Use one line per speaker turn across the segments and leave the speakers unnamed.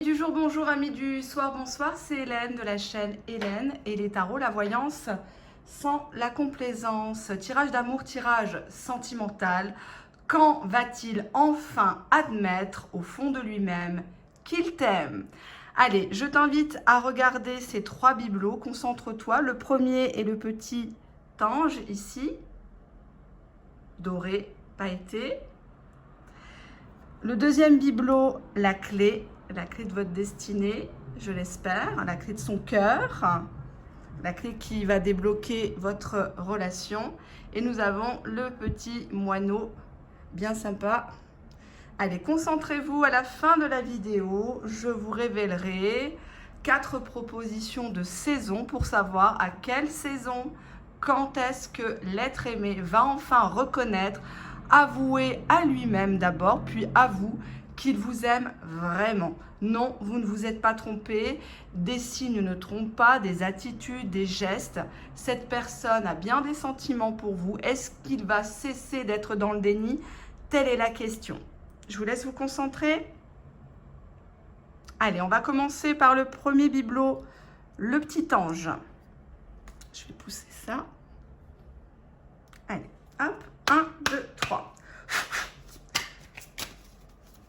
Du jour, bonjour, amis du soir, bonsoir, c'est Hélène de la chaîne Hélène et les tarots, la voyance sans la complaisance. Tirage d'amour, tirage sentimental. Quand va-t-il enfin admettre au fond de lui-même qu'il t'aime? Allez, je t'invite à regarder ces trois bibelots, concentre-toi. Le premier est le petit ange ici, doré, pailleté. Le deuxième bibelot, la clé de votre destinée, je l'espère, la clé de son cœur, la clé qui va débloquer votre relation. Et nous avons le petit moineau, bien sympa. Allez, concentrez-vous, à la fin de la vidéo, je vous révélerai 4 propositions de saison pour savoir à quelle saison, quand est-ce que l'être aimé va enfin reconnaître, avouer à lui-même d'abord, puis avoue qu'il vous aime vraiment. Non, vous ne vous êtes pas trompé, des signes ne trompent pas, des attitudes, des gestes. Cette personne a bien des sentiments pour vous. Est-ce qu'il va cesser d'être dans le déni? Telle est la question. Je vous laisse vous concentrer. Allez, on va commencer par le premier bibelot, le petit ange. Je vais pousser ça. Allez, hop, 1, 2, 3.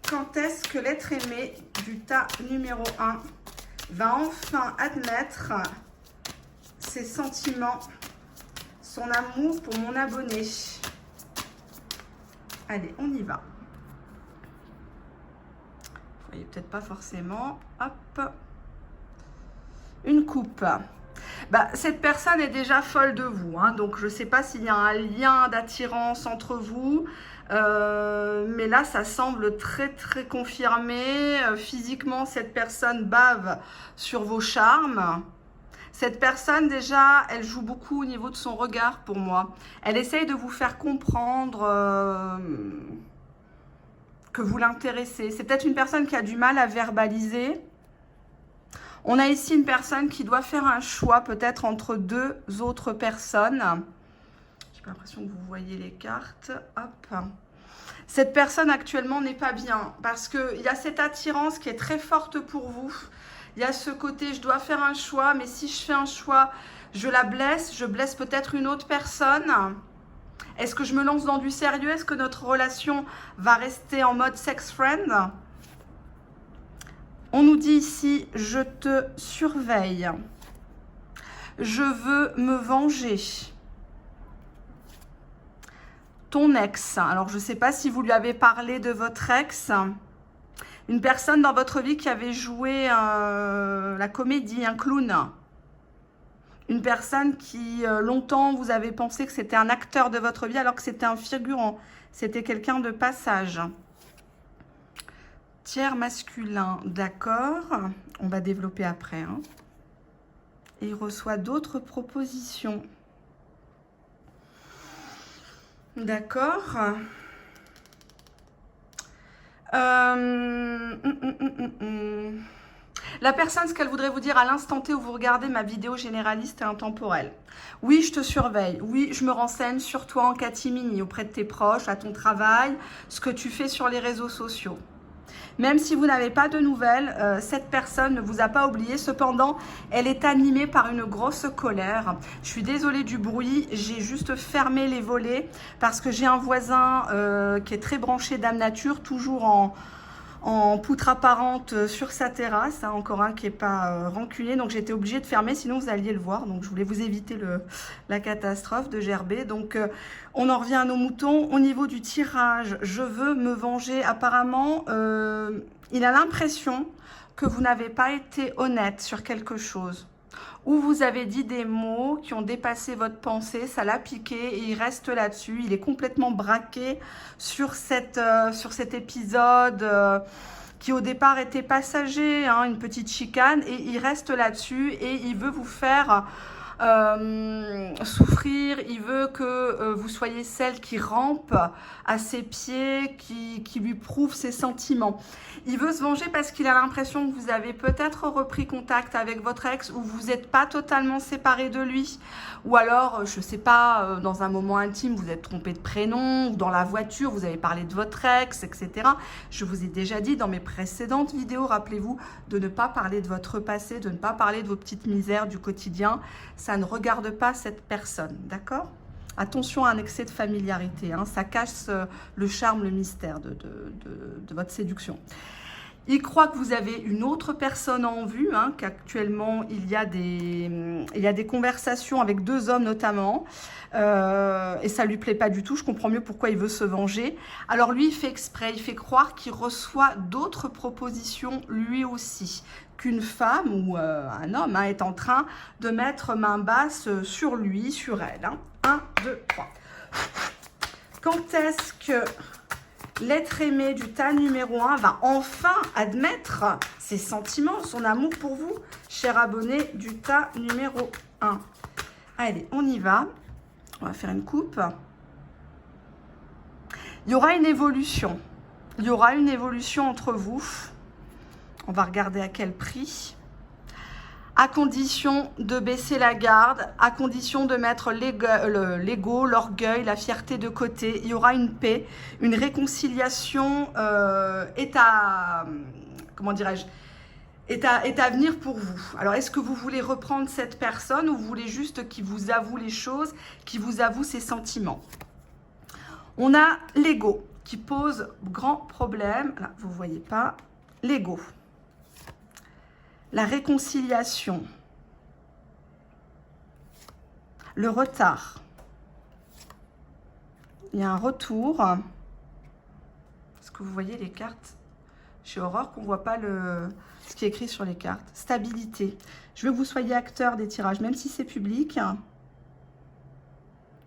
Quand est-ce que l'être aimé du tas numéro 1 va enfin admettre ses sentiments, son amour pour mon abonné? Allez, on y va. Vous voyez peut-être pas forcément. Hop. Une coupe. Cette personne est déjà folle de vous, hein, donc je ne sais pas s'il y a un lien d'attirance entre vous, mais là ça semble très très confirmé. Physiquement, cette personne bave sur vos charmes. Cette personne déjà, elle joue beaucoup au niveau de son regard pour moi. Elle essaye de vous faire comprendre que vous l'intéressez. C'est peut-être une personne qui a du mal à verbaliser. On a ici une personne qui doit faire un choix peut-être entre deux autres personnes. J'ai pas l'impression que vous voyez les cartes. Hop. Cette personne actuellement n'est pas bien parce qu'il y a cette attirance qui est très forte pour vous. Il y a ce côté, je dois faire un choix, mais si je fais un choix, je blesse peut-être une autre personne. Est-ce que je me lance dans du sérieux? Est-ce que notre relation va rester en mode sex friend? On nous dit ici, je te surveille. Je veux me venger. Ton ex. Alors, je ne sais pas si vous lui avez parlé de votre ex. Une personne dans votre vie qui avait joué la comédie, un clown. Une personne qui, longtemps, vous avez pensé que c'était un acteur de votre vie alors que c'était un figurant. C'était quelqu'un de passage. Tiers masculin, d'accord. On va développer après. Hein. Et il reçoit d'autres propositions. D'accord. La personne, ce qu'elle voudrait vous dire à l'instant T où vous regardez ma vidéo généraliste et intemporelle. Oui, je te surveille. Oui, je me renseigne sur toi en catimini, auprès de tes proches, à ton travail, ce que tu fais sur les réseaux sociaux. Même si vous n'avez pas de nouvelles, cette personne ne vous a pas oublié. Cependant, elle est animée par une grosse colère. Je suis désolée du bruit, j'ai juste fermé les volets parce que j'ai un voisin qui est très branché Dame Nature, toujours en poutre apparente sur sa terrasse, hein, encore un qui n'est pas rancunier, donc j'étais obligée de fermer, sinon vous alliez le voir, donc je voulais vous éviter la catastrophe de gerber. Donc on en revient à nos moutons. Au niveau du tirage, je veux me venger. Apparemment, il a l'impression que vous n'avez pas été honnête sur quelque chose, ou vous avez dit des mots qui ont dépassé votre pensée, ça l'a piqué et il reste là-dessus. Il est complètement braqué sur cet épisode qui au départ était passager, hein, une petite chicane, et il reste là-dessus et il veut vous faire souffrir, il veut que vous soyez celle qui rampe à ses pieds, qui lui prouve ses sentiments. Il veut se venger parce qu'il a l'impression que vous avez peut-être repris contact avec votre ex ou vous n'êtes pas totalement séparés de lui. Ou alors, je ne sais pas, dans un moment intime, vous êtes trompé de prénom ou dans la voiture, vous avez parlé de votre ex, etc. Je vous ai déjà dit dans mes précédentes vidéos, rappelez-vous de ne pas parler de votre passé, de ne pas parler de vos petites misères du quotidien. Ça ne regarde pas cette personne, d'accord ? Attention à un excès de familiarité, hein, ça cache le charme, le mystère de votre séduction. Il croit que vous avez une autre personne en vue, hein, qu'actuellement il y a des conversations avec 2 hommes notamment, et ça ne lui plaît pas du tout. Je comprends mieux pourquoi il veut se venger. Alors lui, il fait exprès, il fait croire qu'il reçoit d'autres propositions lui aussi, qu'une femme ou un homme, hein, est en train de mettre main basse sur lui, sur elle. Hein. 1, 2, 3. Quand est-ce que l'être aimé du tas numéro 1 va enfin admettre ses sentiments, son amour pour vous, cher abonné du tas numéro 1? Allez, on y va. On va faire une coupe. Il y aura une évolution. Il y aura une évolution entre vous. On va regarder à quel prix. À condition de baisser la garde, à condition de mettre l'ego, l'orgueil, la fierté de côté. Il y aura une paix, une réconciliation comment dirais-je, est à venir pour vous. Alors, est-ce que vous voulez reprendre cette personne ou vous voulez juste qu'il vous avoue les choses, qu'il vous avoue ses sentiments? On a l'ego qui pose grand problème. Là, vous ne voyez pas. L'ego. La réconciliation, le retard, il y a un retour. Est-ce que vous voyez les cartes? J'ai horreur qu'on ne voit pas ce qui est écrit sur les cartes. Stabilité. Je veux que vous soyez acteur des tirages, même si c'est public.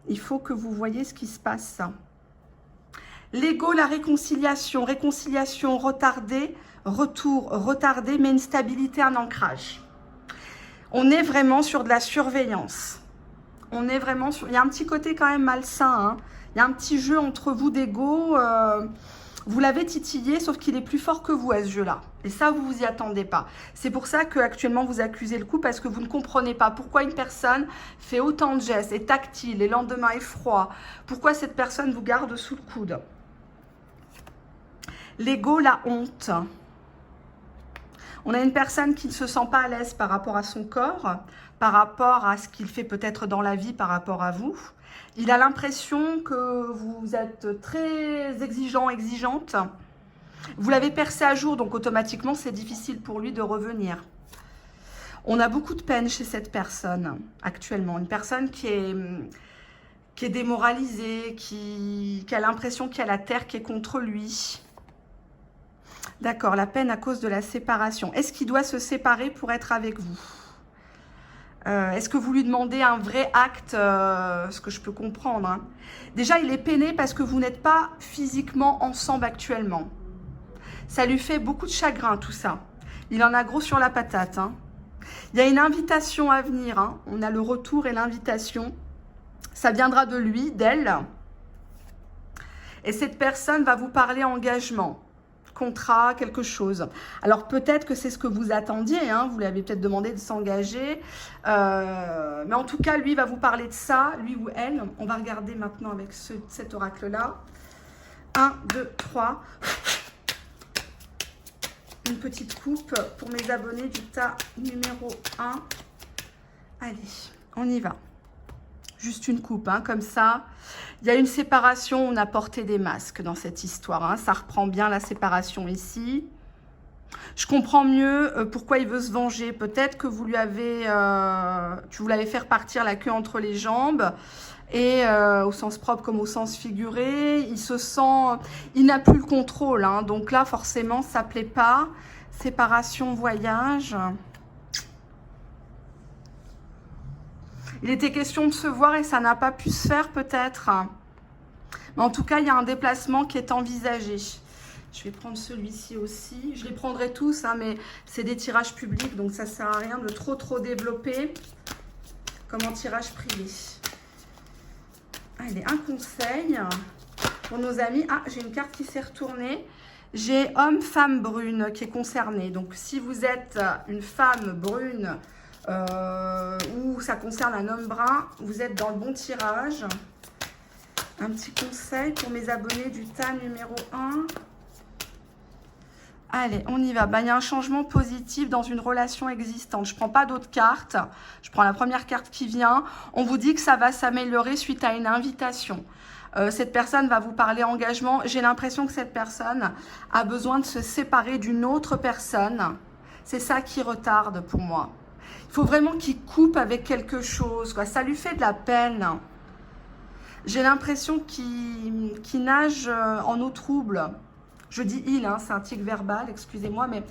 Il faut que vous voyez ce qui se passe. L'ego, la réconciliation retardée. Retour retardé, mais une stabilité, un ancrage. On est vraiment sur de la surveillance. On est vraiment sur... Il y a un petit côté quand même malsain. Hein. Il y a un petit jeu entre vous d'ego. Vous l'avez titillé, sauf qu'il est plus fort que vous à ce jeu-là. Et ça, vous vous y attendez pas. C'est pour ça qu'actuellement, vous accusez le coup, parce que vous ne comprenez pas pourquoi une personne fait autant de gestes, est tactile, et le lendemain est froid. Pourquoi cette personne vous garde sous le coude. L'ego, la honte. On a une personne qui ne se sent pas à l'aise par rapport à son corps, par rapport à ce qu'il fait peut-être dans la vie par rapport à vous. Il a l'impression que vous êtes très exigeant, exigeante. Vous l'avez percé à jour, donc automatiquement, c'est difficile pour lui de revenir. On a beaucoup de peine chez cette personne actuellement. Une personne qui est démoralisée, qui a l'impression qu'il y a la terre qui est contre lui. D'accord, la peine à cause de la séparation. Est-ce qu'il doit se séparer pour être avec vous? Est-ce que vous lui demandez un vrai acte, ce que je peux comprendre, hein. Déjà, il est peiné parce que vous n'êtes pas physiquement ensemble actuellement. Ça lui fait beaucoup de chagrin, tout ça. Il en a gros sur la patate. Hein. Il y a une invitation à venir. Hein. On a le retour et l'invitation. Ça viendra de lui, d'elle. Et cette personne va vous parler engagement. Contrat, quelque chose. Alors peut-être que c'est ce que vous attendiez, hein, vous lui avez peut-être demandé de s'engager, mais en tout cas, lui va vous parler de ça, lui ou elle. On va regarder maintenant avec cet oracle-là. 1, 2, 3. Une petite coupe pour mes abonnés du tas numéro 1. Allez, on y va. Juste une coupe, hein, comme ça. Il y a une séparation, on a porté des masques dans cette histoire. Hein. Ça reprend bien la séparation ici. Je comprends mieux pourquoi il veut se venger. Peut-être que vous lui avez, vous l'avez fait repartir la queue entre les jambes. Et au sens propre comme au sens figuré, il se sent... Il n'a plus le contrôle. Hein. Donc là, forcément, ça ne plaît pas. Séparation, voyage... Il était question de se voir et ça n'a pas pu se faire peut-être. Mais en tout cas, il y a un déplacement qui est envisagé. Je vais prendre celui-ci aussi. Je les prendrai tous, hein, mais c'est des tirages publics, donc ça ne sert à rien de trop développer. comme en tirage privé. Allez, un conseil pour nos amis. Ah, j'ai une carte qui s'est retournée. J'ai homme, femme brune qui est concernée. Donc, si vous êtes une femme brune ou ça concerne un homme brun, vous êtes dans le bon tirage. Un petit conseil pour mes abonnés du tas numéro 1. Allez, on y va. Il y a un changement positif dans une relation existante. Je ne prends pas d'autres cartes. Je prends la première carte qui vient. On vous dit que ça va s'améliorer suite à une invitation. Cette personne va vous parler engagement. J'ai l'impression que cette personne a besoin de se séparer d'une autre personne. C'est ça qui retarde pour moi. Il faut vraiment qu'il coupe avec quelque chose, quoi. Ça lui fait de la peine. J'ai l'impression qu'il nage en eau trouble. Je dis il, hein, c'est un tic verbal, excusez-moi, mais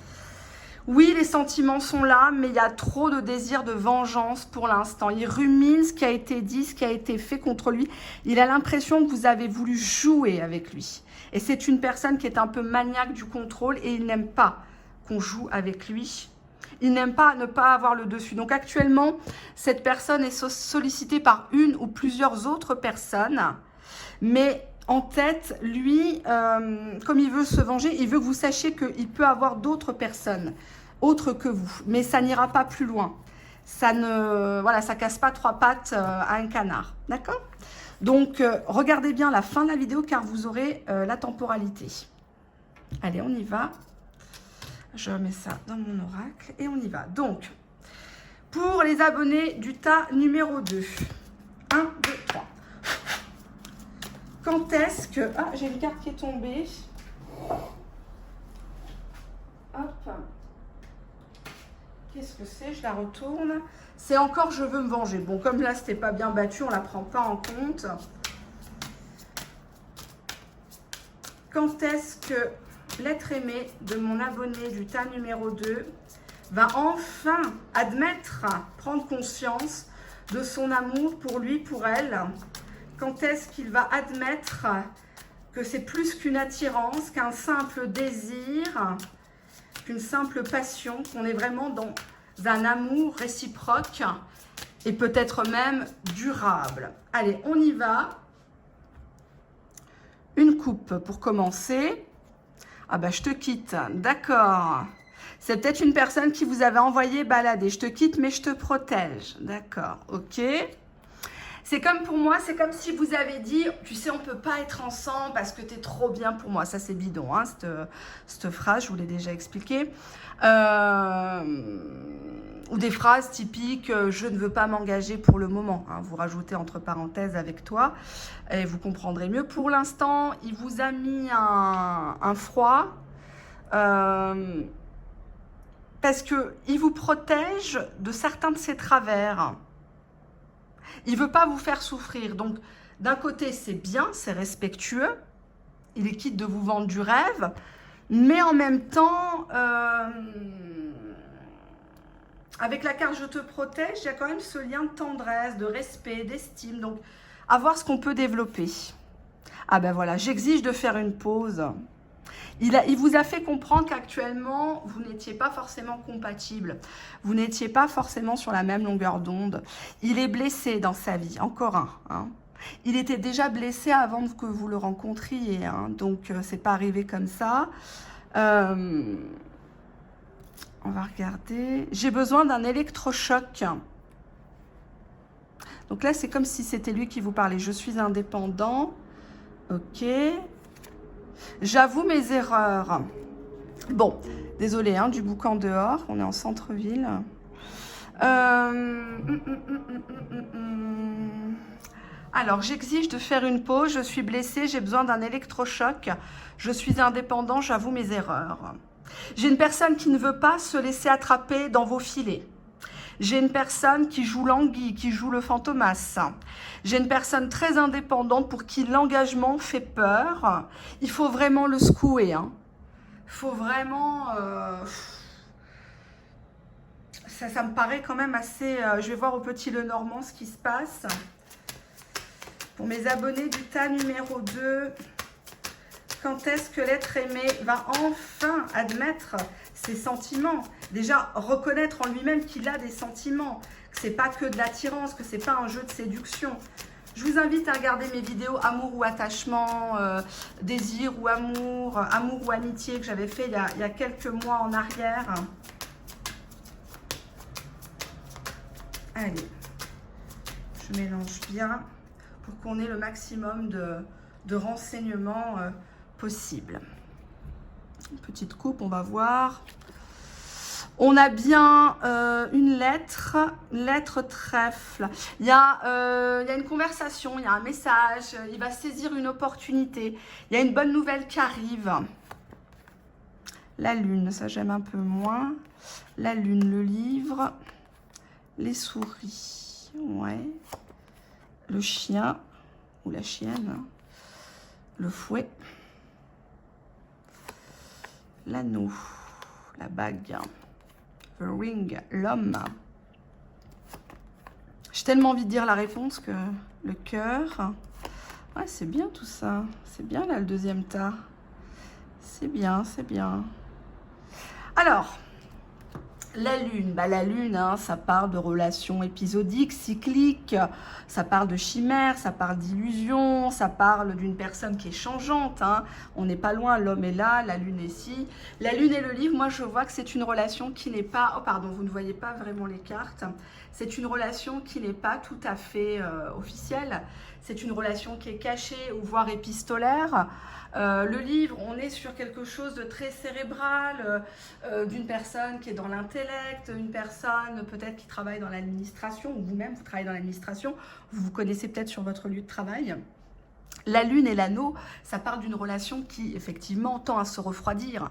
oui, les sentiments sont là, mais il y a trop de désir de vengeance pour l'instant. Il rumine ce qui a été dit, ce qui a été fait contre lui. Il a l'impression que vous avez voulu jouer avec lui. Et c'est une personne qui est un peu maniaque du contrôle et il n'aime pas qu'on joue avec lui. Il n'aime pas ne pas avoir le dessus. Donc actuellement, cette personne est sollicitée par une ou plusieurs autres personnes, mais en tête, lui, comme il veut se venger, il veut que vous sachiez qu'il peut avoir d'autres personnes, autres que vous. Mais ça n'ira pas plus loin. Ça ne, voilà, ça casse pas trois pattes à un canard. D'accord? Donc, regardez bien la fin de la vidéo car vous aurez la temporalité. Allez, on y va. Je mets ça dans mon oracle et on y va. Donc, pour les abonnés du tas numéro 2. 1, 2, 3. Quand est-ce que... Ah, j'ai une carte qui est tombée. Hop. Qu'est-ce que c'est? Je la retourne. C'est encore je veux me venger. Bon, comme là, c'était pas bien battu, on la prend pas en compte. Quand est-ce que l'être aimé de mon abonné du tas numéro 2 va enfin admettre, prendre conscience de son amour pour lui, pour elle? Quand est-ce qu'il va admettre que c'est plus qu'une attirance, qu'un simple désir, qu'une simple passion, qu'on est vraiment dans un amour réciproque et peut-être même durable? Allez, on y va. Une coupe pour commencer. Ah bah je te quitte, d'accord. C'est peut-être une personne qui vous avait envoyé balader. Je te quitte mais je te protège. D'accord, ok. C'est comme pour moi, c'est comme si vous avez dit, tu sais, on ne peut pas être ensemble parce que tu es trop bien pour moi. Ça, c'est bidon, hein, cette phrase, je vous l'ai déjà expliqué. Ou des phrases typiques, je ne veux pas m'engager pour le moment. Hein, vous rajoutez entre parenthèses avec toi et vous comprendrez mieux. Pour l'instant, il vous a mis un froid parce qu'il vous protège de certains de ses travers. Il ne veut pas vous faire souffrir. Donc, d'un côté, c'est bien, c'est respectueux. Il est quitte de vous vendre du rêve. Mais en même temps, avec la carte « Je te protège », il y a quand même ce lien de tendresse, de respect, d'estime. Donc, à voir ce qu'on peut développer. Ah ben voilà, j'exige de faire une pause. Il vous a fait comprendre qu'actuellement, vous n'étiez pas forcément compatible. Vous n'étiez pas forcément sur la même longueur d'onde. Il est blessé dans sa vie, encore un. Hein. Il était déjà blessé avant que vous le rencontriez. Hein. Donc, c'est pas arrivé comme ça. On va regarder. J'ai besoin d'un électrochoc. Donc là, c'est comme si c'était lui qui vous parlait. Je suis indépendant. Ok. J'avoue mes erreurs. Bon, désolé, hein, du boucan dehors. On est en centre-ville. Alors, j'exige de faire une pause. Je suis blessée. J'ai besoin d'un électrochoc. Je suis indépendant. J'avoue mes erreurs. J'ai une personne qui ne veut pas se laisser attraper dans vos filets. J'ai une personne qui joue l'anguille, qui joue le fantomas. J'ai une personne très indépendante pour qui l'engagement fait peur. Il faut vraiment le secouer. Hein. Il faut vraiment... Ça me paraît quand même assez... je vais voir au Petit Lenormand ce qui se passe. Pour mes abonnés du tas numéro 2, quand est-ce que l'être aimé va enfin admettre ses sentiments. Déjà, reconnaître en lui-même qu'il a des sentiments, que c'est pas que de l'attirance, que c'est pas un jeu de séduction. Je vous invite à regarder mes vidéos amour ou attachement, désir ou amour, amour ou amitié que j'avais fait il y a quelques mois en arrière. Allez, je mélange bien pour qu'on ait le maximum de renseignements possibles. Une petite coupe, on va voir. On a bien une lettre trèfle. Il y a une conversation, il y a un message, il va saisir une opportunité. Il y a une bonne nouvelle qui arrive. La lune, ça j'aime un peu moins. La lune, le livre, les souris, ouais. Le chien ou la chienne, le fouet, l'anneau, la bague. The ring, l'homme. J'ai tellement envie de dire la réponse que le cœur. Ouais, c'est bien tout ça. C'est bien là le deuxième tas. C'est bien, c'est bien. Alors, la lune, la lune, hein, ça parle de relations épisodiques, cycliques, ça parle de chimères, ça parle d'illusions, ça parle d'une personne qui est changeante. Hein. On n'est pas loin, l'homme est là, la lune est ici. La lune et le livre, moi je vois que c'est une relation qui n'est pas... Oh pardon, vous ne voyez pas vraiment les cartes. C'est une relation qui n'est pas tout à fait officielle. C'est une relation qui est cachée ou voire épistolaire. Le livre, on est sur quelque chose de très cérébral, d'une personne qui est dans l'intellect, une personne peut-être qui travaille dans l'administration, ou vous-même, vous travaillez dans l'administration, vous vous connaissez peut-être sur votre lieu de travail. La lune et l'anneau, ça parle d'une relation qui, effectivement, tend à se refroidir.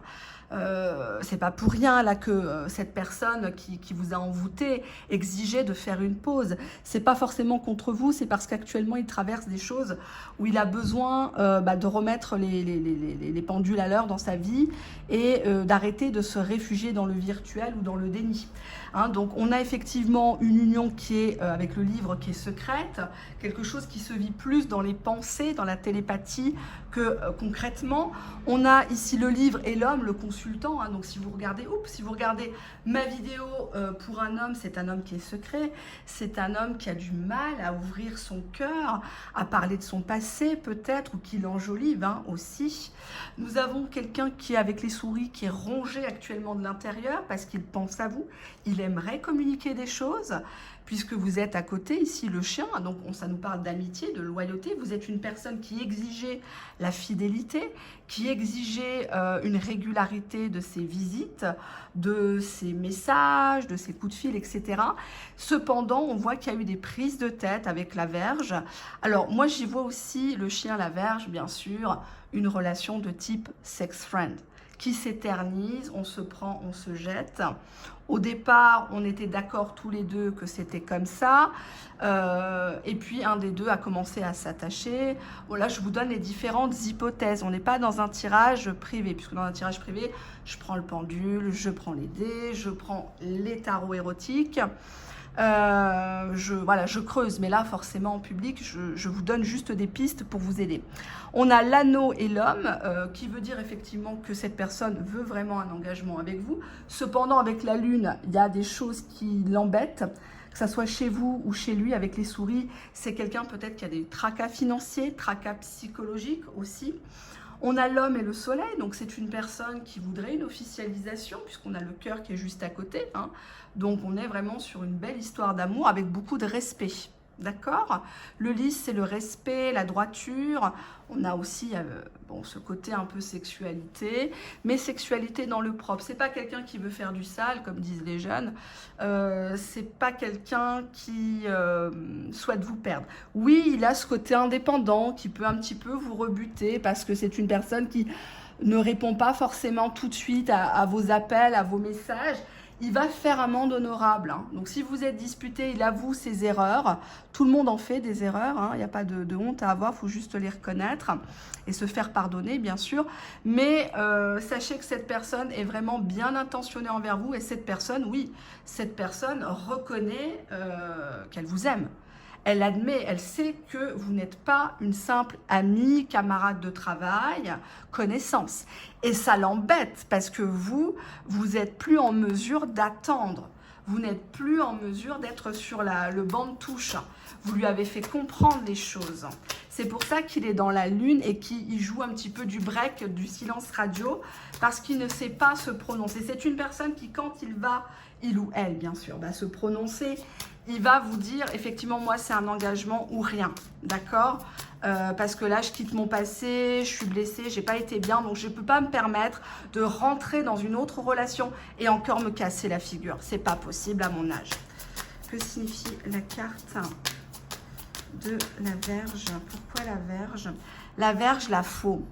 C'est pas pour rien là que cette personne qui vous a envoûté exigeait de faire une pause. C'est pas forcément contre vous, c'est parce qu'actuellement il traverse des choses où il a besoin de remettre les pendules à l'heure dans sa vie et d'arrêter de se réfugier dans le virtuel ou dans le déni. Hein, donc on a effectivement une union qui est avec le livre qui est secrète, quelque chose qui se vit plus dans les pensées, dans la télépathie que concrètement. On a ici le livre et l'homme, le consultant. Hein, donc si vous regardez ma vidéo pour un homme, c'est un homme qui est secret, c'est un homme qui a du mal à ouvrir son cœur, à parler de son passé peut-être, ou qui l'enjolive aussi. Nous avons quelqu'un qui est avec les souris, qui est rongé actuellement de l'intérieur parce qu'il pense à vous, il aimerait communiquer des choses, puisque vous êtes à côté, ici le chien, donc ça nous parle d'amitié, de loyauté. Vous êtes une personne qui exigeait la fidélité, qui exigeait une régularité de ses visites, de ses messages, de ses coups de fil, etc. Cependant, on voit qu'il y a eu des prises de tête avec la Vierge. Alors, moi, j'y vois aussi le chien, la Vierge, bien sûr, une relation de type sex friend, qui s'éternise, on se prend, on se jette. Au départ, on était d'accord tous les deux que c'était comme ça. Et puis, un des deux a commencé à s'attacher. Voilà, je vous donne les différentes hypothèses. On n'est pas dans un tirage privé, puisque dans un tirage privé, je prends le pendule, je prends les dés, je prends les tarots érotiques. Je creuse, mais là forcément en public je vous donne juste des pistes pour vous aider. On a l'anneau et l'homme, qui veut dire effectivement que cette personne veut vraiment un engagement avec vous. Cependant, avec la lune, il y a des choses qui l'embêtent, que ça soit chez vous ou chez lui. Avec les souris, c'est quelqu'un peut-être qui a des tracas financiers, tracas psychologiques aussi. On a l'homme et le soleil, donc c'est une personne qui voudrait une officialisation, puisqu'on a le cœur qui est juste à côté. Hein. Donc on est vraiment sur une belle histoire d'amour avec beaucoup de respect. D'accord? Le lys, c'est le respect, la droiture. On a aussi ce côté un peu sexualité, mais sexualité dans le propre. C'est pas quelqu'un qui veut faire du sale, comme disent les jeunes. C'est pas quelqu'un qui souhaite vous perdre. Oui, il a ce côté indépendant qui peut un petit peu vous rebuter parce que c'est une personne qui ne répond pas forcément tout de suite à vos appels, à vos messages. Il va faire amende honorable. Hein. Donc, si vous êtes disputé, il avoue ses erreurs. Tout le monde en fait des erreurs. Hein. Il n'y a pas de honte à avoir. Il faut juste les reconnaître et se faire pardonner, bien sûr. Mais sachez que cette personne est vraiment bien intentionnée envers vous. Et cette personne, oui, cette personne reconnaît qu'elle vous aime. elle admet, elle sait que vous n'êtes pas une simple amie, camarade de travail, connaissance. Et ça l'embête parce que vous n'êtes plus en mesure d'attendre. Vous n'êtes plus en mesure d'être sur le banc de touche. Vous lui avez fait comprendre les choses. C'est pour ça qu'il est dans la lune et qu'il joue un petit peu du break, du silence radio, parce qu'il ne sait pas se prononcer. C'est une personne qui, quand il ou elle, bien sûr, va se prononcer, il va vous dire, effectivement, moi, c'est un engagement ou rien, d'accord? Parce que là, je quitte mon passé, je suis blessée, j'ai pas été bien, donc je ne peux pas me permettre de rentrer dans une autre relation et encore me casser la figure. C'est pas possible à mon âge. Que signifie la carte de la Vierge? Pourquoi la Vierge? La Vierge, la faux.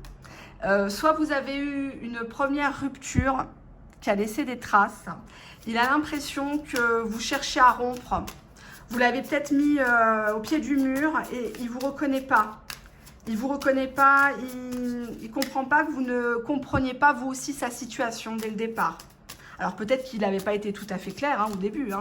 Soit vous avez eu une première rupture qui a laissé des traces. Il a l'impression que vous cherchez à rompre. Vous l'avez peut-être mis au pied du mur et il ne vous reconnaît pas. Il ne vous reconnaît pas, il ne comprend pas que vous ne compreniez pas vous aussi sa situation dès le départ. Alors peut-être qu'il n'avait pas été tout à fait clair au début.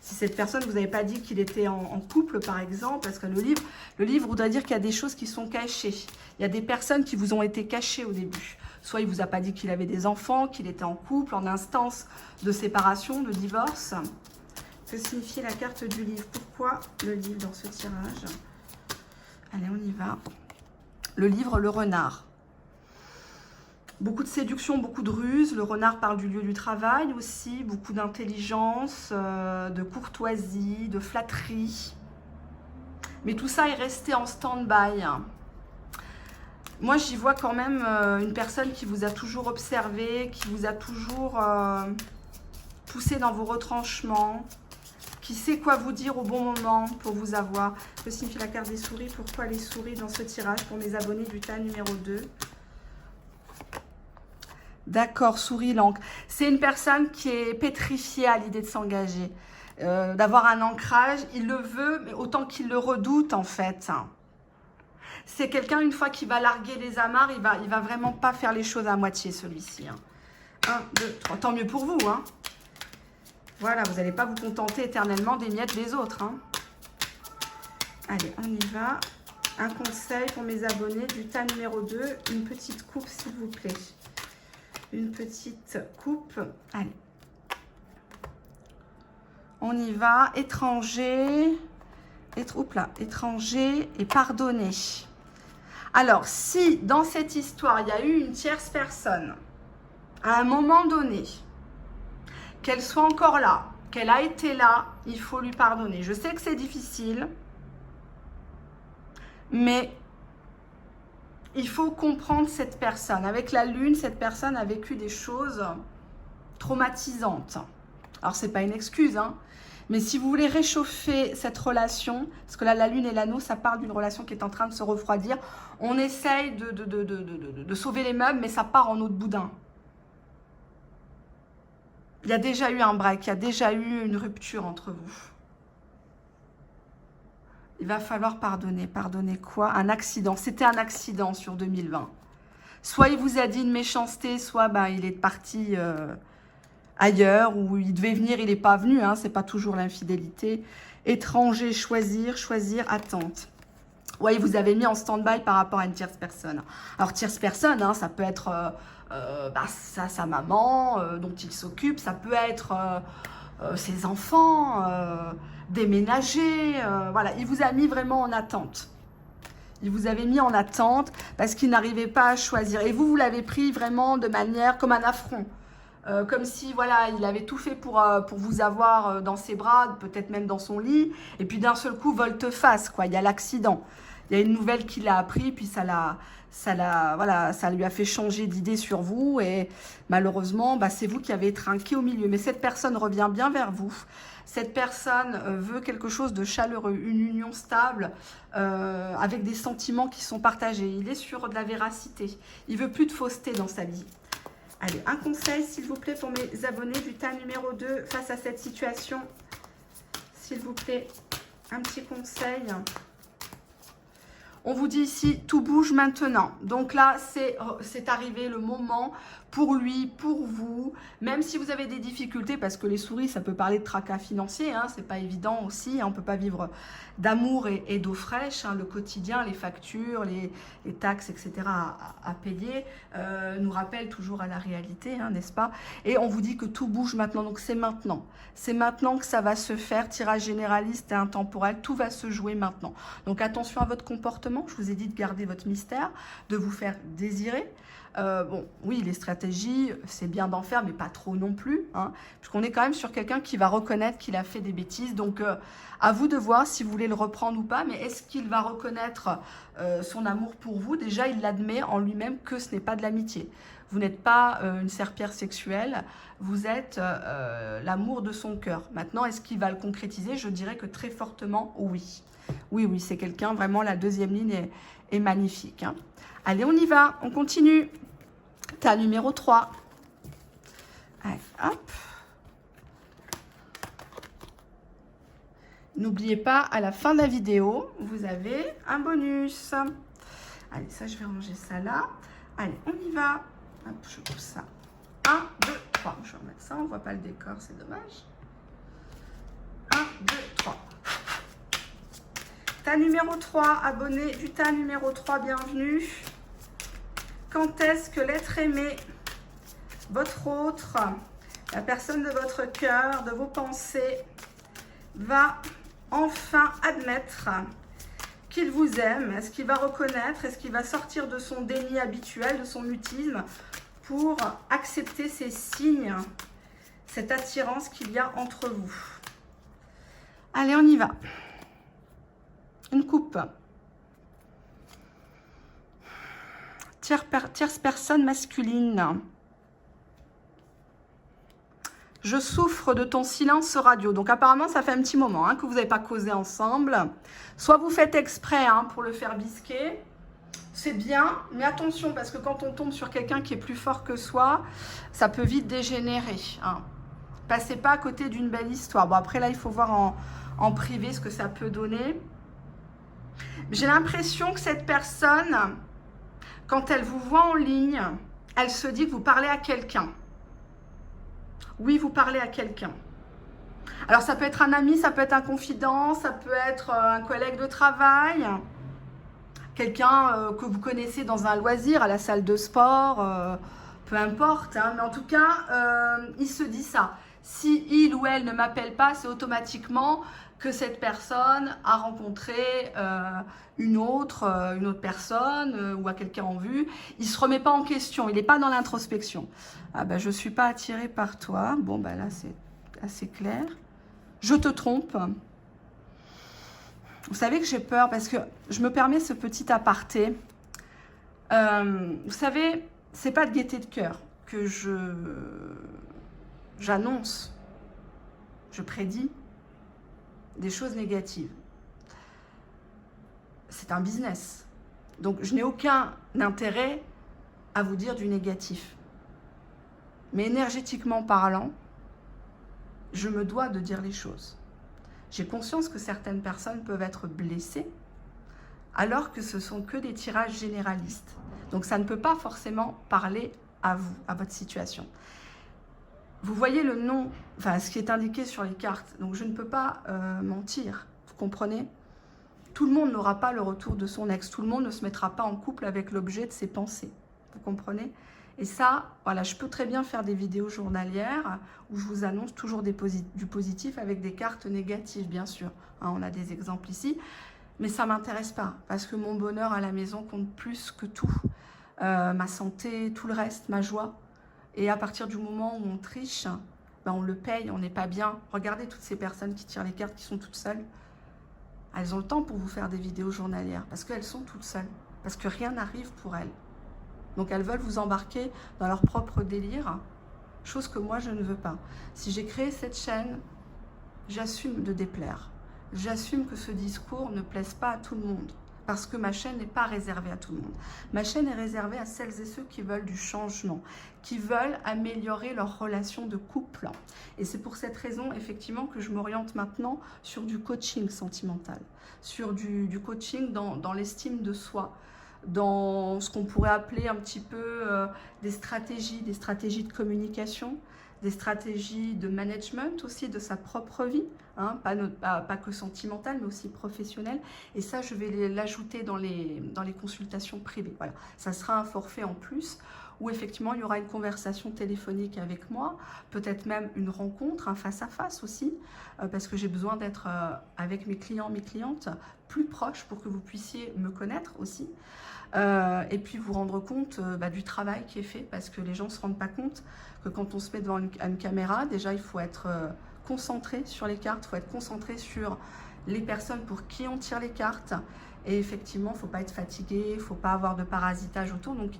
Si cette personne, vous n'avez pas dit qu'il était en couple par exemple, parce que le livre voudrait dire qu'il y a des choses qui sont cachées. Il y a des personnes qui vous ont été cachées au début. Soit il ne vous a pas dit qu'il avait des enfants, qu'il était en couple, en instance de séparation, de divorce. Que signifie la carte du livre? Pourquoi le livre dans ce tirage? Allez, on y va. Le livre, le renard. Beaucoup de séduction, beaucoup de ruse. Le renard parle du lieu du travail aussi. Beaucoup d'intelligence, de courtoisie, de flatterie. Mais tout ça est resté en stand-by. Moi, j'y vois quand même une personne qui vous a toujours observé, qui vous a toujours poussé dans vos retranchements, qui sait quoi vous dire au bon moment pour vous avoir. Que signifie la carte des souris? Pourquoi les souris dans ce tirage pour mes abonnés du tas numéro 2? D'accord, souris l'encre. C'est une personne qui est pétrifiée à l'idée de s'engager, d'avoir un ancrage. Il le veut, mais autant qu'il le redoute en fait. C'est quelqu'un, une fois qu'il va larguer les amarres, il va vraiment pas faire les choses à moitié, celui-ci. 1, 2, 3. Tant mieux pour vous. Voilà, vous n'allez pas vous contenter éternellement des miettes des autres. Allez, on y va. Un conseil pour mes abonnés du tas numéro 2. Une petite coupe, s'il vous plaît. Une petite coupe. Allez. On y va. Étranger. Étranger et pardonner. Alors, si dans cette histoire, il y a eu une tierce personne, à un moment donné, qu'elle soit encore là, qu'elle a été là, il faut lui pardonner. Je sais que c'est difficile, mais il faut comprendre cette personne. Avec la lune, cette personne a vécu des choses traumatisantes. Alors, ce n'est pas une excuse, mais si vous voulez réchauffer cette relation, parce que là, la lune et l'anneau, ça parle d'une relation qui est en train de se refroidir, on essaye de sauver les meubles, mais ça part en eau de boudin. Il y a déjà eu un break, il y a déjà eu une rupture entre vous. Il va falloir pardonner. Pardonner quoi? Un accident. C'était un accident sur 2020. Soit il vous a dit une méchanceté, soit il est parti ailleurs, ou il devait venir, il n'est pas venu. C'est pas toujours l'infidélité. Étranger, choisir, attente. Ouais, il vous avait mis en stand-by par rapport à une tierce personne. Alors, tierce personne, ça peut être sa maman dont il s'occupe, ça peut être ses enfants, déménager. Voilà, il vous a mis vraiment en attente. Il vous avait mis en attente parce qu'il n'arrivait pas à choisir. Et vous l'avez pris vraiment de manière comme un affront. Comme si, voilà, il avait tout fait pour vous avoir dans ses bras, peut-être même dans son lit. Et puis d'un seul coup, volte-face, quoi. Il y a l'accident. Il y a une nouvelle qu'il a appris, puis ça lui a fait changer d'idée sur vous. Et malheureusement, c'est vous qui avez trinqué au milieu. Mais cette personne revient bien vers vous. Cette personne veut quelque chose de chaleureux, une union stable, avec des sentiments qui sont partagés. Il est sur de la véracité. Il veut plus de fausseté dans sa vie. Allez, un conseil, s'il vous plaît, pour mes abonnés du tas numéro 2 face à cette situation. S'il vous plaît, un petit conseil. On vous dit ici, tout bouge maintenant. Donc là, c'est arrivé le moment pour lui, pour vous. Même si vous avez des difficultés, parce que les souris, ça peut parler de tracas financiers. Hein, c'est pas évident aussi. Hein, on peut pas vivre d'amour et d'eau fraîche. Hein, le quotidien, les factures, les taxes, etc. à payer nous rappellent toujours à la réalité, hein, n'est-ce pas? Et on vous dit que tout bouge maintenant. Donc c'est maintenant. C'est maintenant que ça va se faire. Tirage généraliste et intemporel. Tout va se jouer maintenant. Donc attention à votre comportement. Je vous ai dit de garder votre mystère, de vous faire désirer. Bon, oui, les stratégies, c'est bien d'en faire, mais pas trop non plus. Hein, puisqu'on est quand même sur quelqu'un qui va reconnaître qu'il a fait des bêtises. Donc, à vous de voir si vous voulez le reprendre ou pas. Mais est-ce qu'il va reconnaître son amour pour vous? Déjà, il l'admet en lui-même que ce n'est pas de l'amitié. Vous n'êtes pas une serpillère sexuelle, vous êtes l'amour de son cœur. Maintenant, est-ce qu'il va le concrétiser? Je dirais que très fortement, oui. Oui, oui, c'est quelqu'un, vraiment, la deuxième ligne est magnifique. Hein. Allez, on y va, on continue. Tas numéro 3. Allez, hop. N'oubliez pas, à la fin de la vidéo, vous avez un bonus. Allez, ça, je vais ranger ça là. Allez, on y va. Hop, je pousse ça. 1, 2, 3. Je vais remettre ça, on ne voit pas le décor, c'est dommage. 1, 2, 3. Tas numéro 3, abonné du tas numéro 3, bienvenue. Quand est-ce que l'être aimé, votre autre, la personne de votre cœur, de vos pensées, va enfin admettre qu'il vous aime? Est-ce qu'il va reconnaître? Est-ce qu'il va sortir de son déni habituel, de son mutisme, pour accepter ces signes, cette attirance qu'il y a entre vous? Allez, on y va. Une coupe. Tierce personne masculine. Je souffre de ton silence radio. Donc apparemment, ça fait un petit moment hein, que vous n'avez pas causé ensemble. Soit vous faites exprès hein, pour le faire bisquer. C'est bien, mais attention, parce que quand on tombe sur quelqu'un qui est plus fort que soi, ça peut vite dégénérer. Hein. Passez pas à côté d'une belle histoire. Bon, après là, il faut voir en privé ce que ça peut donner. J'ai l'impression que cette personne, quand elle vous voit en ligne, elle se dit que vous parlez à quelqu'un. Oui, vous parlez à quelqu'un. Alors, ça peut être un ami, ça peut être un confident, ça peut être un collègue de travail, quelqu'un que vous connaissez dans un loisir, à la salle de sport, peu importe. Hein, mais en tout cas, il se dit ça. Si il ou elle ne m'appelle pas, c'est automatiquement que cette personne a rencontré une autre personne ou a quelqu'un en vue. Il ne se remet pas en question, il n'est pas dans l'introspection. Ah ben, je ne suis pas attirée par toi. Bon, ben là, c'est assez clair. Je te trompe. Vous savez que j'ai peur parce que je me permets ce petit aparté. Vous savez, c'est pas de gaieté de cœur que j'annonce, je prédis des choses négatives. C'est un business. Donc, je n'ai aucun intérêt à vous dire du négatif. Mais énergétiquement parlant, je me dois de dire les choses. J'ai conscience que certaines personnes peuvent être blessées, alors que ce sont que des tirages généralistes. Donc, ça ne peut pas forcément parler à vous, à votre situation. Vous voyez le nom, enfin ce qui est indiqué sur les cartes, donc je ne peux pas mentir, vous comprenez? Tout le monde n'aura pas le retour de son ex, tout le monde ne se mettra pas en couple avec l'objet de ses pensées, vous comprenez? Et ça, voilà, je peux très bien faire des vidéos journalières où je vous annonce toujours du positif avec des cartes négatives, bien sûr. Hein, on a des exemples ici, mais ça ne m'intéresse pas parce que mon bonheur à la maison compte plus que tout. Ma santé, tout le reste, ma joie. Et à partir du moment où on triche, ben on le paye, on n'est pas bien. Regardez toutes ces personnes qui tirent les cartes, qui sont toutes seules. Elles ont le temps pour vous faire des vidéos journalières, parce qu'elles sont toutes seules, parce que rien n'arrive pour elles. Donc elles veulent vous embarquer dans leur propre délire, chose que moi je ne veux pas. Si j'ai créé cette chaîne, j'assume de déplaire. J'assume que ce discours ne plaise pas à tout le monde. parce que ma chaîne n'est pas réservée à tout le monde. Ma chaîne est réservée à celles et ceux qui veulent du changement, qui veulent améliorer leur relation de couple. Et c'est pour cette raison, effectivement, que je m'oriente maintenant sur du coaching sentimental, sur du coaching dans l'estime de soi, dans ce qu'on pourrait appeler un petit peu des stratégies de communication, des stratégies de management aussi de sa propre vie, hein, pas que sentimentale, mais aussi professionnelle. Et ça, je vais l'ajouter dans les consultations privées. Voilà, ça sera un forfait en plus où effectivement, il y aura une conversation téléphonique avec moi, peut-être même une rencontre, un face-à-face aussi, parce que j'ai besoin d'être avec mes clients, mes clientes, plus proches pour que vous puissiez me connaître aussi. Et puis vous rendre compte du travail qui est fait, parce que les gens ne se rendent pas compte que quand on se met devant une caméra, déjà il faut être concentré sur les cartes, il faut être concentré sur les personnes pour qui on tire les cartes, et effectivement il ne faut pas être fatigué, il ne faut pas avoir de parasitage autour, donc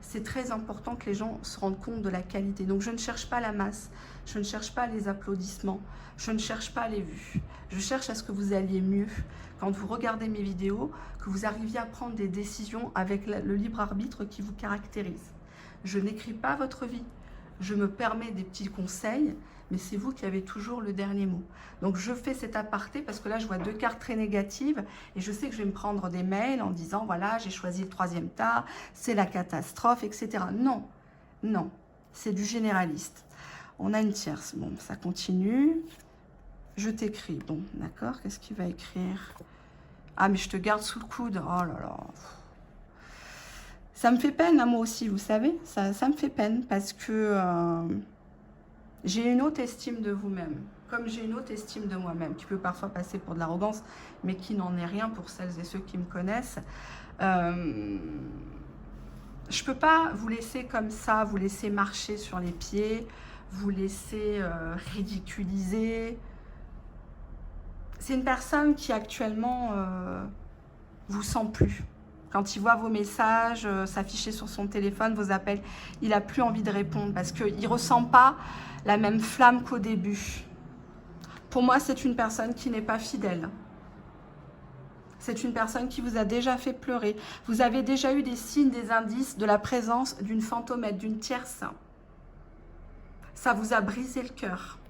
c'est très important que les gens se rendent compte de la qualité. Donc je ne cherche pas la masse, je ne cherche pas les applaudissements, je ne cherche pas les vues, je cherche à ce que vous alliez mieux quand vous regardez mes vidéos, que vous arriviez à prendre des décisions avec le libre arbitre qui vous caractérise. Je n'écris pas votre vie, je me permets des petits conseils, mais c'est vous qui avez toujours le dernier mot. Donc je fais cet aparté parce que là je vois 2 cartes très négatives et je sais que je vais me prendre des mails en disant voilà j'ai choisi le 3e tas, c'est la catastrophe, etc. Non, non, c'est du généraliste. On a une tierce, bon ça continue. Je t'écris, bon d'accord, qu'est-ce qu'il va écrire? Ah mais je te garde sous le coude, oh là là. Ça me fait peine à moi aussi, vous savez, ça me fait peine parce que j'ai une haute estime de vous-même, comme j'ai une haute estime de moi-même, qui peut parfois passer pour de l'arrogance, mais qui n'en est rien pour celles et ceux qui me connaissent. Je ne peux pas vous laisser comme ça, vous laisser marcher sur les pieds, vous laisser ridiculiser. C'est une personne qui actuellement vous sent plus. Quand il voit vos messages s'afficher sur son téléphone, vos appels, il n'a plus envie de répondre parce qu'il ne ressent pas la même flamme qu'au début. Pour moi, c'est une personne qui n'est pas fidèle. C'est une personne qui vous a déjà fait pleurer. Vous avez déjà eu des signes, des indices de la présence d'une fantomette, d'une tierce. Ça vous a brisé le cœur.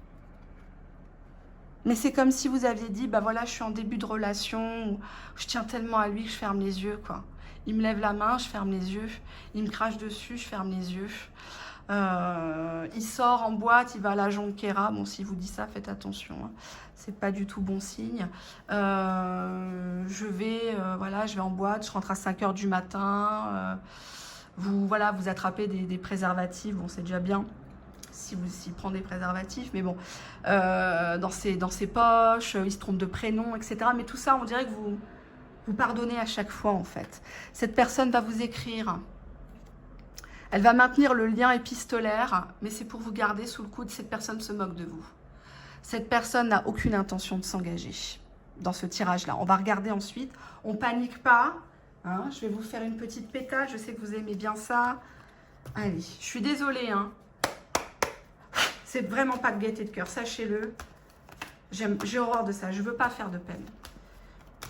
Mais c'est comme si vous aviez dit, bah voilà, je suis en début de relation, je tiens tellement à lui que je ferme les yeux, quoi. Il me lève la main, je ferme les yeux. Il me crache dessus, je ferme les yeux. Il sort en boîte, il va à la Jonquera. Bon, si vous dit ça, faites attention. Hein. C'est pas du tout bon signe. Je vais en boîte, je rentre à 5 h du matin. Vous attrapez des préservatifs. Bon, c'est déjà bien. Si prend des préservatifs, mais bon, dans ses poches, il se trompe de prénom, etc. Mais tout ça, on dirait que vous pardonnez à chaque fois, en fait. Cette personne va vous écrire. Elle va maintenir le lien épistolaire, mais c'est pour vous garder sous le coude. Cette personne se moque de vous. Cette personne n'a aucune intention de s'engager dans ce tirage-là. On va regarder ensuite. On ne panique pas. Hein. Je vais vous faire une petite pétale. Je sais que vous aimez bien ça. Allez, je suis désolée, hein. C'est vraiment pas de gaieté de cœur, sachez-le. J'ai horreur de ça, je veux pas faire de peine.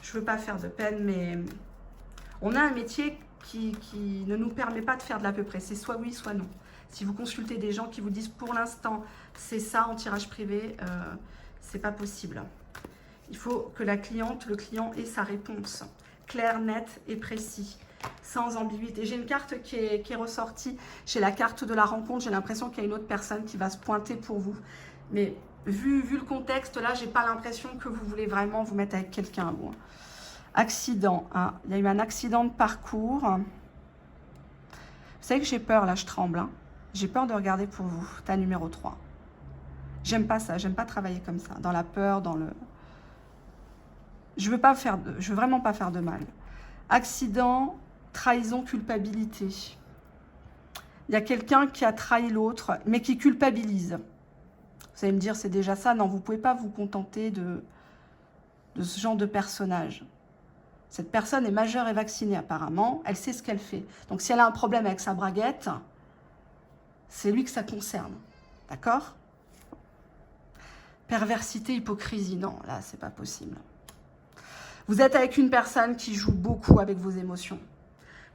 Je veux pas faire de peine, mais on a un métier qui ne nous permet pas de faire de l'à peu près. C'est soit oui, soit non. Si vous consultez des gens qui vous disent pour l'instant, c'est ça en tirage privé, c'est pas possible. Il faut que la cliente, le client ait sa réponse. Claire, nette et précis. Sans ambiguïté. J'ai une carte qui est ressortie. J'ai la carte de la rencontre. J'ai l'impression qu'il y a une autre personne qui va se pointer pour vous. Mais vu le contexte, là, j'ai pas l'impression que vous voulez vraiment vous mettre avec quelqu'un. Bon. Accident. Hein. Il y a eu un accident de parcours. Vous savez que j'ai peur, là, je tremble. Hein. J'ai peur de regarder pour vous. Tas numéro 3. J'aime pas ça. J'aime pas travailler comme ça. Dans la peur, dans le... Je veux vraiment pas faire de mal. Accident, trahison, culpabilité. Il y a quelqu'un qui a trahi l'autre, mais qui culpabilise. Vous allez me dire, c'est déjà ça. Non, vous ne pouvez pas vous contenter de ce genre de personnage. Cette personne est majeure et vaccinée apparemment. Elle sait ce qu'elle fait. Donc si elle a un problème avec sa braguette, c'est lui que ça concerne. D'accord? Perversité, hypocrisie. Non, là, c'est pas possible. Vous êtes avec une personne qui joue beaucoup avec vos émotions.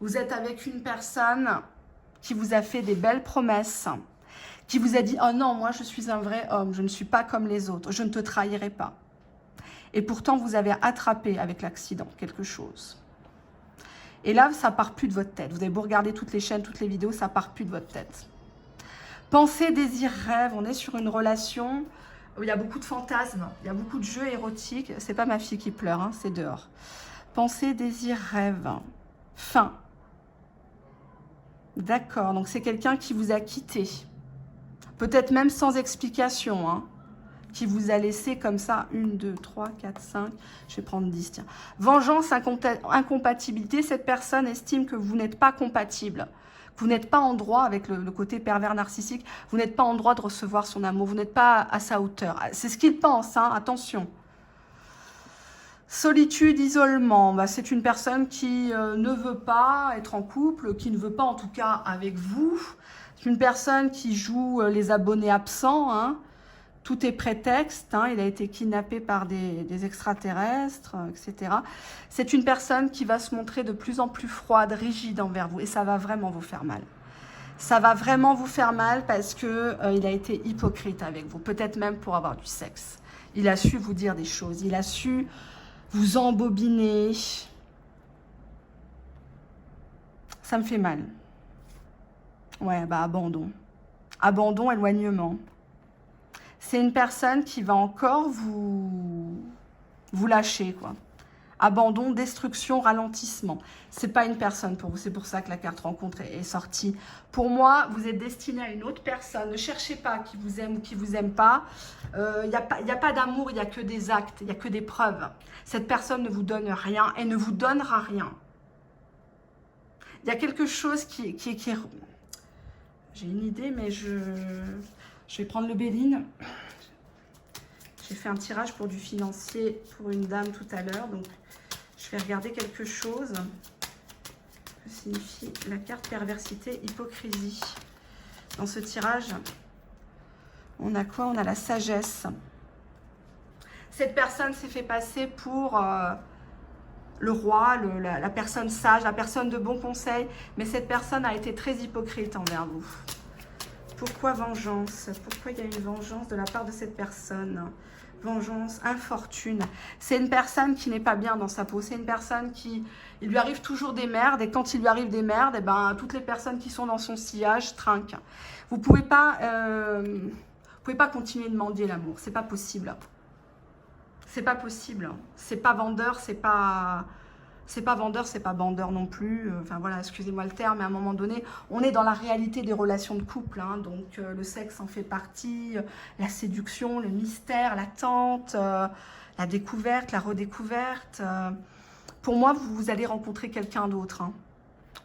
Vous êtes avec une personne qui vous a fait des belles promesses, qui vous a dit « Oh non, moi je suis un vrai homme, je ne suis pas comme les autres, je ne te trahirai pas. » Et pourtant, vous avez attrapé avec l'accident quelque chose. Et là, ça part plus de votre tête. Vous avez beau regarder toutes les chaînes, toutes les vidéos, ça part plus de votre tête. Pensée, désir, rêve. On est sur une relation où il y a beaucoup de fantasmes, il y a beaucoup de jeux érotiques. C'est pas ma fille qui pleure, hein, c'est dehors. Pensée, désir, rêve. Fin. D'accord, donc c'est quelqu'un qui vous a quitté. Peut-être même sans explication, hein, qui vous a laissé comme ça. 1, 2, 3, 4, 5. Je vais prendre 10, tiens. Vengeance, incompatibilité. Cette personne estime que vous n'êtes pas compatible. Vous n'êtes pas en droit, avec le côté pervers narcissique, vous n'êtes pas en droit de recevoir son amour. Vous n'êtes pas à sa hauteur. C'est ce qu'il pense, hein, attention. Solitude, isolement. Bah, c'est une personne qui ne veut pas être en couple, qui ne veut pas en tout cas avec vous. C'est une personne qui joue les abonnés absents, hein. Tout est prétexte, hein, il a été kidnappé par des extraterrestres, etc. C'est une personne qui va se montrer de plus en plus froide, rigide envers vous, et ça va vraiment vous faire mal. Ça va vraiment vous faire mal parce que il a été hypocrite avec vous, peut-être même pour avoir du sexe. Il a su vous dire des choses, il a su vous embobiner. Ça me fait mal. Ouais, bah abandon. Abandon, éloignement. C'est une personne qui va encore vous lâcher, quoi. Abandon, destruction, ralentissement. C'est pas une personne pour vous. C'est pour ça que la carte rencontre est sortie. Pour moi, vous êtes destiné à une autre personne. Ne cherchez pas qui vous aime ou qui vous aime pas. Il n'y a pas d'amour, il n'y a que des actes, il n'y a que des preuves. Cette personne ne vous donne rien et ne vous donnera rien. Il y a quelque chose qui est... J'ai une idée, mais je vais prendre le Béline. J'ai fait un tirage pour du financier pour une dame tout à l'heure. Donc, je vais regarder quelque chose. Que signifie la carte perversité, hypocrisie. Dans ce tirage, on a quoi? On a la sagesse. Cette personne s'est fait passer pour le roi, la personne sage, la personne de bon conseil. Mais cette personne a été très hypocrite envers vous. Pourquoi vengeance? Pourquoi il y a une vengeance de la part de cette personne? Vengeance, infortune. C'est une personne qui n'est pas bien dans sa peau. C'est une personne qui... Il lui arrive toujours des merdes. Et quand il lui arrive des merdes, eh ben, toutes les personnes qui sont dans son sillage trinquent. Vous ne pouvez pas continuer de mendier l'amour. C'est pas possible. C'est pas possible. C'est pas vendeur, c'est pas... C'est pas vendeur, c'est pas bandeur non plus. Enfin voilà, excusez-moi le terme, mais à un moment donné, on est dans la réalité des relations de couple. Hein, donc le sexe en fait partie, la séduction, le mystère, l'attente, la découverte, la redécouverte. Pour moi, vous allez rencontrer quelqu'un d'autre. Hein.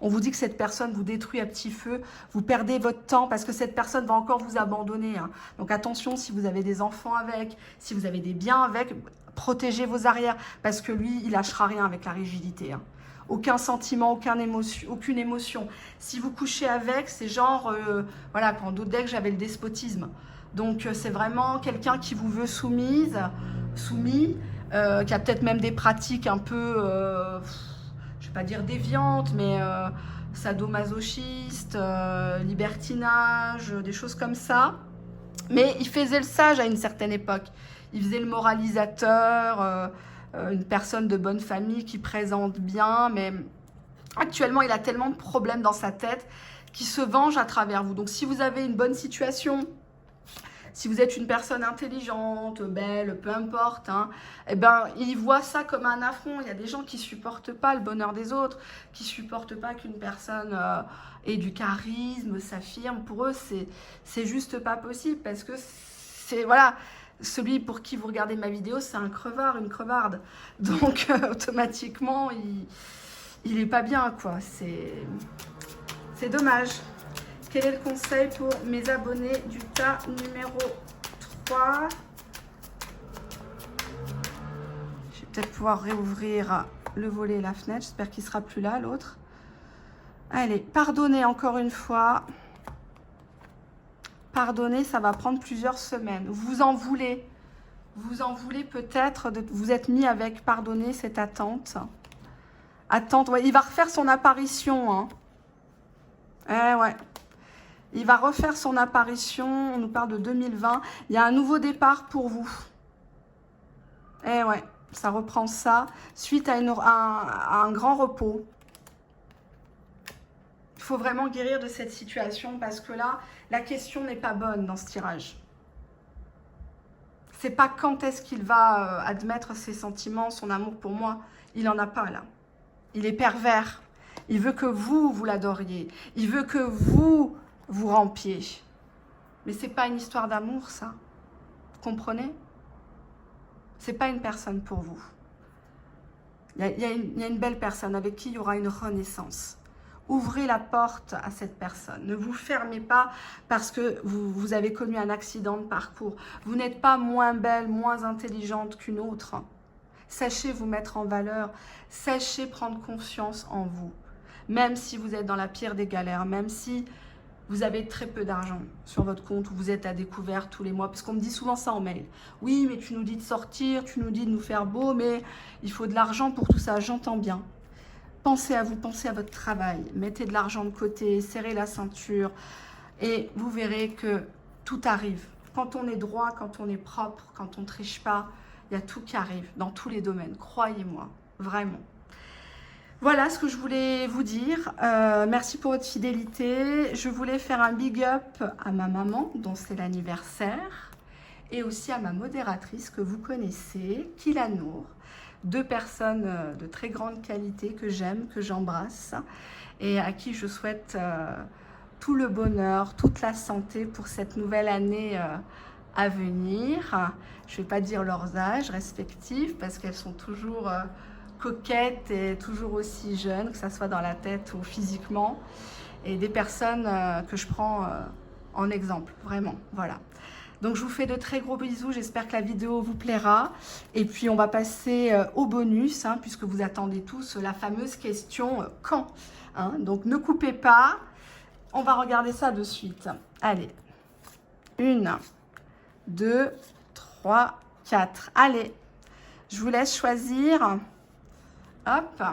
On vous dit que cette personne vous détruit à petit feu, vous perdez votre temps parce que cette personne va encore vous abandonner. Hein. Donc attention, si vous avez des enfants avec, si vous avez des biens avec, protégez vos arrières parce que lui, il lâchera rien avec la rigidité. Hein. Aucun sentiment, aucune émotion. Si vous couchez avec, c'est genre, voilà, quand d'autres decks, j'avais le despotisme. Donc c'est vraiment quelqu'un qui vous veut soumis, qui a peut-être même des pratiques un peu... je ne vais pas dire déviante, mais sadomasochiste, libertinage, des choses comme ça. Mais il faisait le sage à une certaine époque. Il faisait le moralisateur, une personne de bonne famille qui présente bien, mais actuellement, il a tellement de problèmes dans sa tête qu'il se venge à travers vous. Donc, si vous avez une bonne situation, si vous êtes une personne intelligente, belle, peu importe, hein, eh ben, il voit ça comme un affront. Il y a des gens qui ne supportent pas le bonheur des autres, qui ne supportent pas qu'une personne ait du charisme, s'affirme. Pour eux, c'est juste pas possible parce que c'est, voilà, celui pour qui vous regardez ma vidéo, c'est un crevard, une crevarde. Donc, automatiquement, il est pas bien, quoi. C'est dommage. Quel est le conseil pour mes abonnés du tas numéro 3? Je vais peut-être pouvoir réouvrir le volet et la fenêtre. J'espère qu'il ne sera plus là, l'autre. Allez, pardonnez encore une fois. Pardonnez, ça va prendre plusieurs semaines. Vous en voulez. Vous en voulez peut-être de vous être mis avec, pardonnez, cette attente. Attente, ouais, il va refaire son apparition. Hein. Ouais. Il va refaire son apparition. On nous parle de 2020. Il y a un nouveau départ pour vous. Ouais, ça reprend ça. Suite à un grand repos. Il faut vraiment guérir de cette situation parce que là, la question n'est pas bonne dans ce tirage. C'est pas quand est-ce qu'il va admettre ses sentiments, son amour pour moi. Il n'en a pas là. Il est pervers. Il veut que vous l'adoriez. Il veut que vous rampiez. Mais c'est pas une histoire d'amour, ça. Vous comprenez? C'est pas une personne pour vous. Il y a une belle personne avec qui il y aura une renaissance. Ouvrez la porte à cette personne. Ne vous fermez pas parce que vous avez connu un accident de parcours. Vous n'êtes pas moins belle, moins intelligente qu'une autre. Sachez vous mettre en valeur. Sachez prendre confiance en vous. Même si vous êtes dans la pire des galères, même si vous avez très peu d'argent sur votre compte ou vous êtes à découvert tous les mois. Parce qu'on me dit souvent ça en mail. Oui, mais tu nous dis de sortir, tu nous dis de nous faire beau, mais il faut de l'argent pour tout ça. J'entends bien. Pensez à vous, pensez à votre travail, mettez de l'argent de côté, serrez la ceinture et vous verrez que tout arrive. Quand on est droit, quand on est propre, quand on ne triche pas, il y a tout qui arrive dans tous les domaines, croyez-moi, vraiment. Voilà ce que je voulais vous dire. Merci pour votre fidélité. Je voulais faire un big up à ma maman, dont c'est l'anniversaire, et aussi à ma modératrice que vous connaissez, Kilanour. 2 personnes de très grande qualité que j'aime, que j'embrasse et à qui je souhaite tout le bonheur, toute la santé pour cette nouvelle année à venir. Je ne vais pas dire leurs âges respectifs parce qu'elles sont toujours coquettes et toujours aussi jeunes, que ce soit dans la tête ou physiquement. Et des personnes que je prends en exemple, vraiment, voilà. Donc, je vous fais de très gros bisous. J'espère que la vidéo vous plaira. Et puis, on va passer au bonus, hein, puisque vous attendez tous la fameuse question quand. Hein. Donc, ne coupez pas. On va regarder ça de suite. Allez. 1, 2, 3, 4. Allez. Je vous laisse choisir. Hop.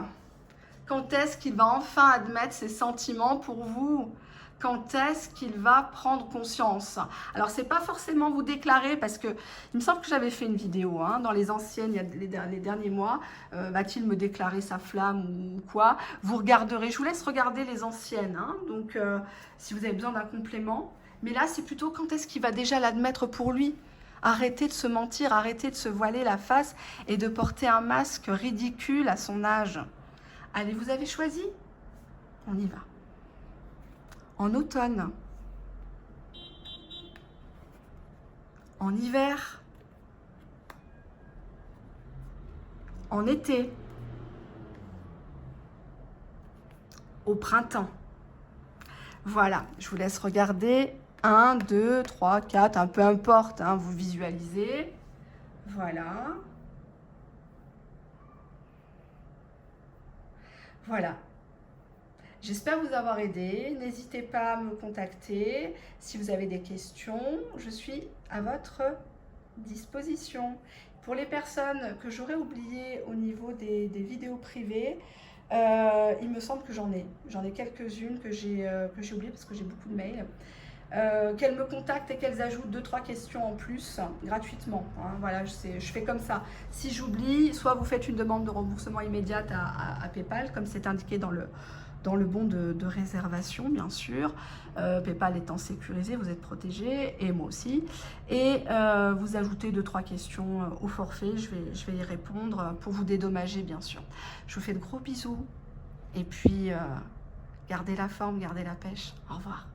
Quand est-ce qu'il va enfin admettre ses sentiments pour vous ? Quand est-ce qu'il va prendre conscience? Alors, c'est pas forcément vous déclarer parce que il me semble que j'avais fait une vidéo hein, dans les anciennes, il y a les derniers mois. Va-t-il me déclarer sa flamme ou quoi? Vous regarderez, je vous laisse regarder les anciennes. Hein, donc, si vous avez besoin d'un complément. Mais là, c'est plutôt quand est-ce qu'il va déjà l'admettre pour lui? Arrêtez de se mentir, arrêtez de se voiler la face et de porter un masque ridicule à son âge. Allez, vous avez choisi? On y va. En automne, en hiver, en été, au printemps. Voilà, je vous laisse regarder. 1, 2, 3, 4, un peu importe, hein, vous visualisez. Voilà. Voilà. J'espère vous avoir aidé. N'hésitez pas à me contacter. Si vous avez des questions, je suis à votre disposition. Pour les personnes que j'aurais oubliées au niveau des vidéos privées, il me semble que j'en ai. J'en ai quelques-unes que j'ai oubliées parce que j'ai beaucoup de mails. Qu'elles me contactent et qu'elles ajoutent 2-3 questions en plus gratuitement. Hein, voilà, je fais comme ça. Si j'oublie, soit vous faites une demande de remboursement immédiate à PayPal, comme c'est indiqué dans le bon de réservation, bien sûr. PayPal étant sécurisé, vous êtes protégé, et moi aussi. Et vous ajoutez 2-3 questions au forfait, je vais y répondre pour vous dédommager, bien sûr. Je vous fais de gros bisous. Et puis, gardez la forme, gardez la pêche. Au revoir.